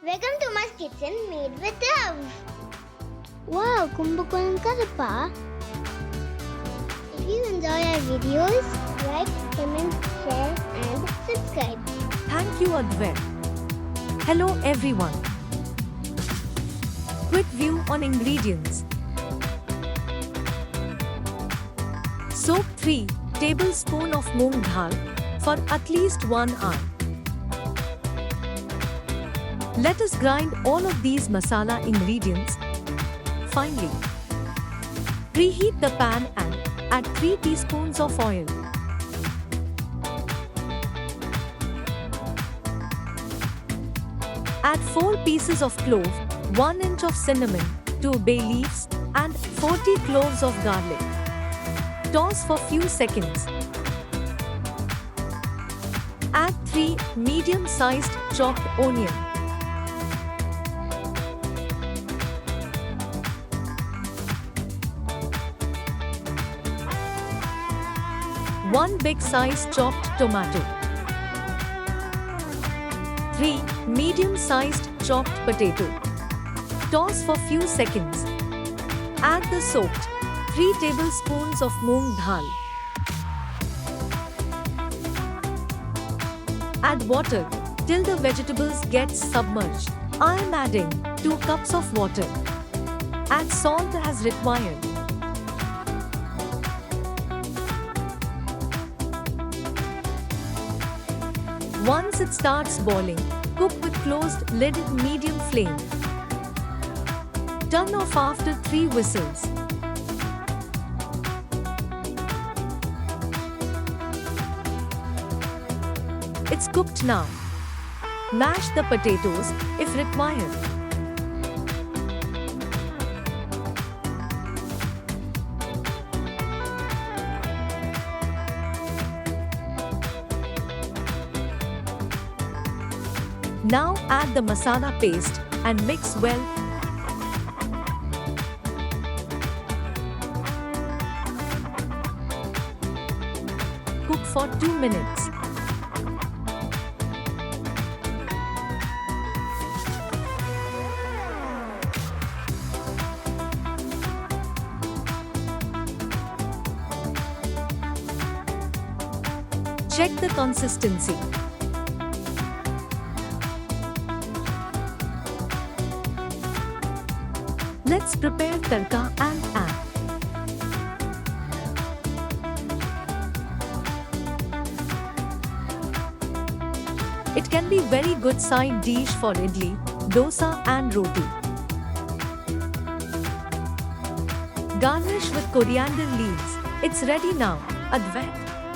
welcome to my kitchen made with love. Wow, Kumbakonam Kadappa. If you enjoy our videos, like, comment, share and subscribe. Thank you, Advait. Hello everyone. Quick view on ingredients. Soak 3 tablespoons of moong dal for at least 1 hour. Let us grind all of these masala ingredients finely. Preheat the pan and add 3 teaspoons of oil. Add 4 pieces of clove, 1 inch of cinnamon, 2 bay leaves and 40 cloves of garlic. Toss for few seconds. Add 3 medium-sized chopped onion. One big-sized chopped tomato. 3 medium-sized chopped potato. Toss for few seconds. Add the soaked 3 tablespoons of moong dal. Add water till the vegetables get submerged. I am adding 2 cups of water. Add salt as required. Once it starts boiling, cook with closed lid medium flame. Turn off after 3 whistles. It's cooked now. Mash the potatoes if required. Now add the masala paste and mix well. Cook for 2 minutes. Check the consistency. Let's prepare tadka and add. It can be very good side dish for idli, dosa and roti. Garnish with coriander leaves. It's ready now. Advait,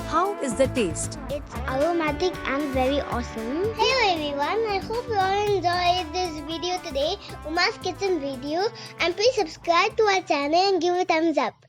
how is the taste? It's aromatic and very awesome. Hello everyone, I hope you all enjoyed this video today, Uma's Kitchen video, and please subscribe to our channel and give a thumbs up.